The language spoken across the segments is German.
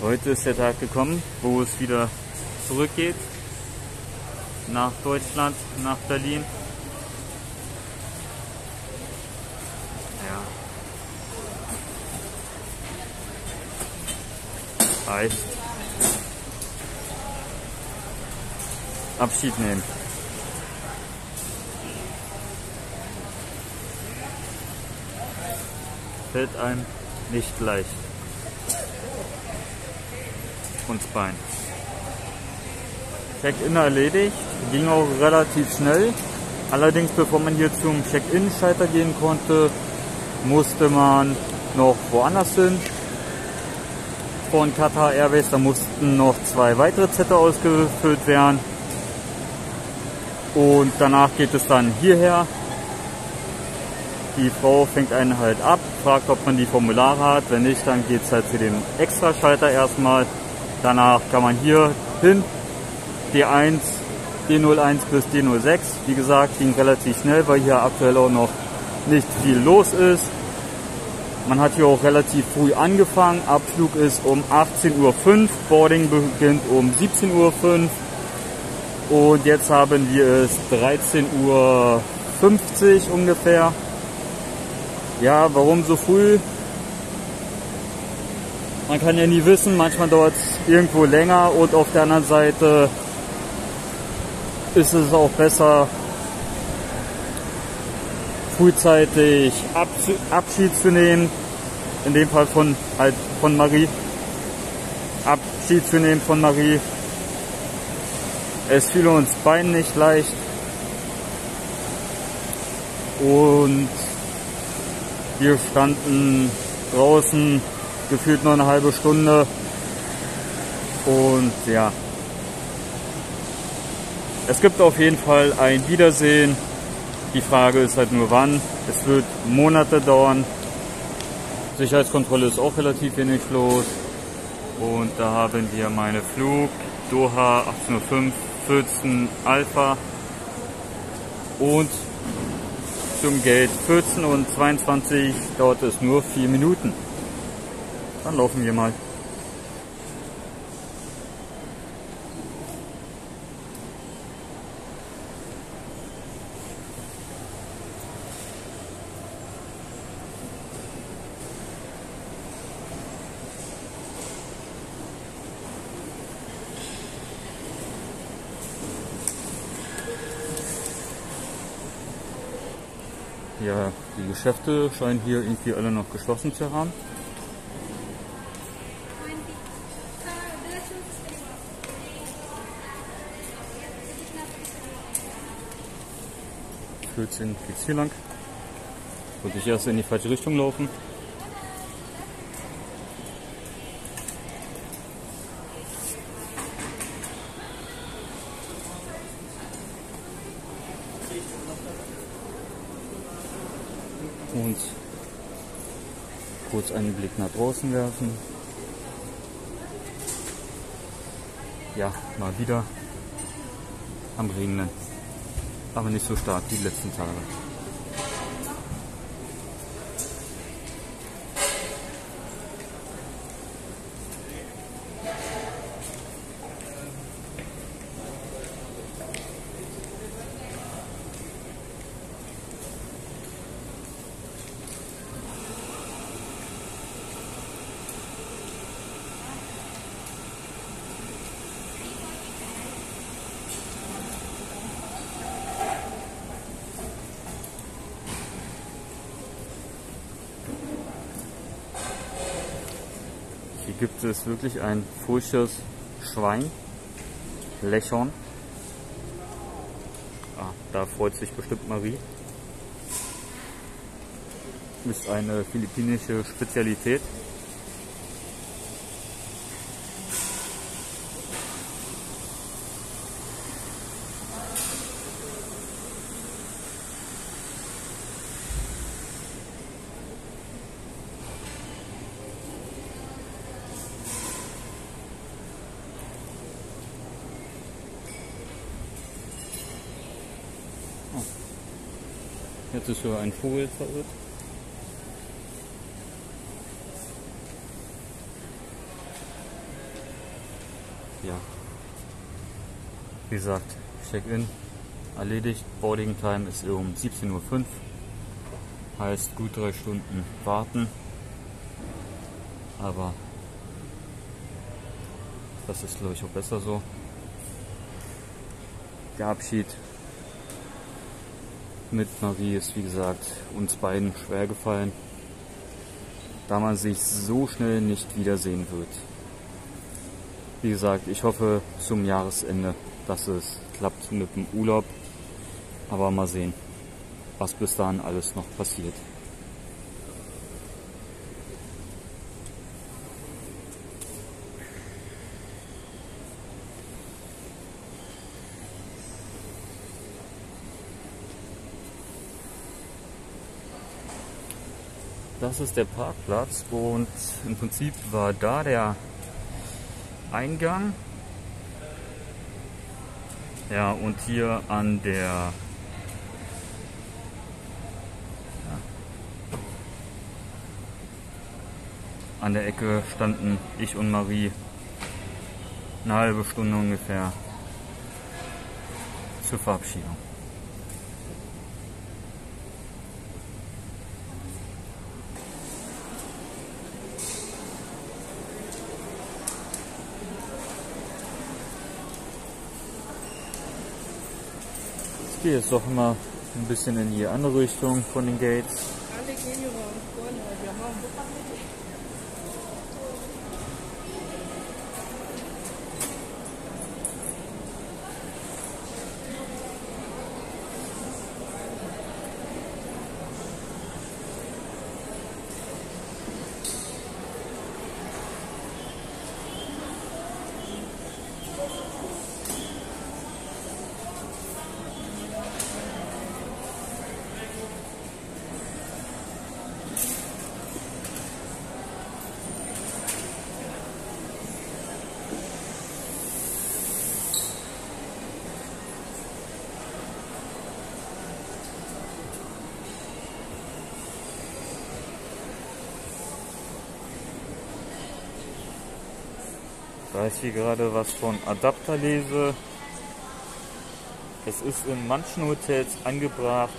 Heute ist der Tag gekommen, wo es wieder zurückgeht nach Deutschland, nach Berlin. Ja. Heißt Abschied nehmen. Fällt einem nicht leicht. Uns Bein. Check-in erledigt, ging auch relativ schnell. Allerdings, bevor man hier zum Check-in-Schalter gehen konnte, musste man noch woanders hin. Von Qatar Airways, da mussten noch 2 weitere Zettel ausgefüllt werden. Und danach geht es dann hierher. Die Frau fängt einen halt ab, fragt, ob man die Formulare hat. Wenn nicht, dann geht es halt zu dem Extraschalter erstmal. Danach kann man hier hin, D1, D01 bis D06. Wie gesagt, ging relativ schnell, weil hier aktuell auch noch nicht viel los ist. Man hat hier auch relativ früh angefangen. Abflug ist um 18:05 Uhr, Boarding beginnt um 17:05 Uhr. Und jetzt haben wir es 13:50 Uhr ungefähr. Ja, warum so früh? Man kann ja nie wissen, manchmal dauert es irgendwo länger und auf der anderen Seite ist es auch besser, frühzeitig Abschied zu nehmen. In dem Fall von Marie. Abschied zu nehmen von Marie. Es fiel uns beiden nicht leicht. Und wir standen draußen gefühlt nur eine halbe Stunde. Und ja. Es gibt auf jeden Fall ein Wiedersehen. Die Frage ist halt nur wann. Es wird Monate dauern. Sicherheitskontrolle ist auch relativ wenig los. Und da haben wir meine Flug Doha 18:05 14 Alpha und zum Gate 14:22 dauert es nur 4 Minuten. Dann laufen wir mal. Ja, die Geschäfte scheinen hier irgendwie alle noch geschlossen zu haben. Geht's hier lang. Wollte ich erst in die falsche Richtung laufen. Und kurz einen Blick nach draußen werfen. Ja, mal wieder am Regnen. Aber nicht so stark wie die letzten Tage. Hier gibt es wirklich ein furchtbares Schwein, Lechon. Ah, da freut sich bestimmt Marie. Ist eine philippinische Spezialität. Jetzt ist sogar ein Vogel verirrt. ja, wie gesagt, Check-in erledigt. Boarding Time ist um 17:05 Uhr. Heißt gut 3 Stunden warten. Aber das ist, glaube ich, auch besser so. Der Abschied mit Marie ist, wie gesagt, uns beiden schwer gefallen, da man sich so schnell nicht wiedersehen wird. Wie gesagt, ich hoffe zum Jahresende, dass es klappt mit dem Urlaub. Aber mal sehen, was bis dahin alles noch passiert. Das ist der Parkplatz und im Prinzip war da der Eingang. Ja, und hier an der Ecke standen ich und Marie eine halbe Stunde ungefähr zur Verabschiedung. Ich gehe jetzt doch mal ein bisschen in die andere Richtung von den Gates. Da ich hier gerade was von Adapter lese, es ist in manchen Hotels angebracht,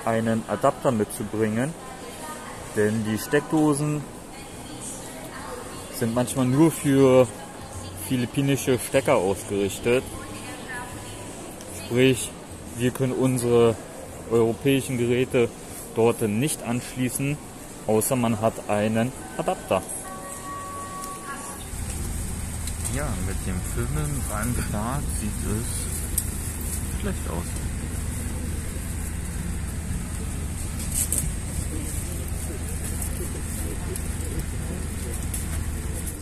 einen Adapter mitzubringen, denn die Steckdosen sind manchmal nur für philippinische Stecker ausgerichtet. Sprich, wir können unsere europäischen Geräte dort nicht anschließen, außer man hat einen Adapter. Ja, mit dem Filmen beim Start sieht es schlecht aus.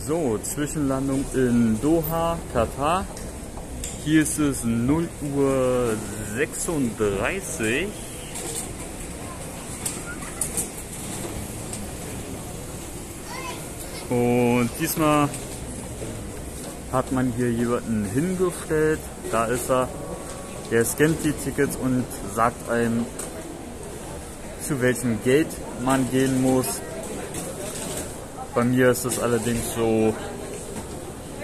So, Zwischenlandung in Doha, Katar. Hier ist es 0:36 Uhr. Und diesmal hat man hier jemanden hingestellt, da ist er, der scannt die Tickets und sagt einem, zu welchem Gate man gehen muss. Bei mir ist es allerdings so,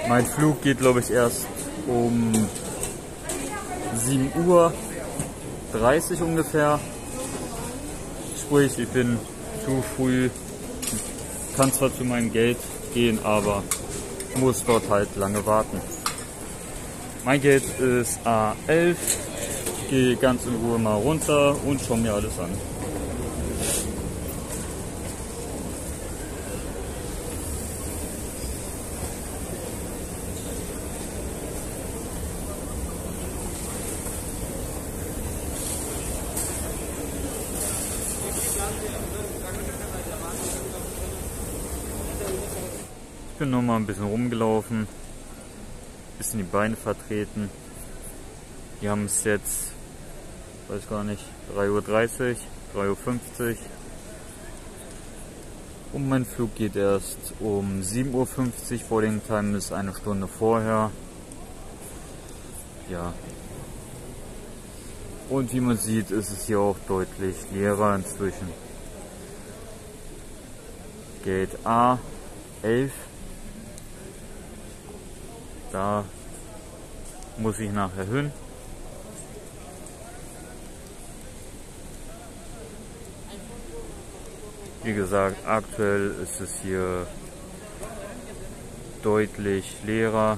mein Flug geht, glaube ich, erst um 7:30 Uhr ungefähr. Sprich, ich bin zu früh, kann zwar zu meinem Gate gehen, aber muss dort halt lange warten. Mein Gate ist A11. Ich gehe ganz in Ruhe mal runter und schaue mir alles an. Ich bin noch mal ein bisschen rumgelaufen, bisschen die Beine vertreten. Wir haben es jetzt, weiß gar nicht, 3:30 Uhr, 3:50 Uhr. Und mein Flug geht erst um 7:50 Uhr, Boarding Time ist eine Stunde vorher. Ja. Und wie man sieht, ist es hier auch deutlich leerer inzwischen. Gate A11. Da muss ich nachher hin. Wie gesagt, aktuell ist es hier deutlich leerer.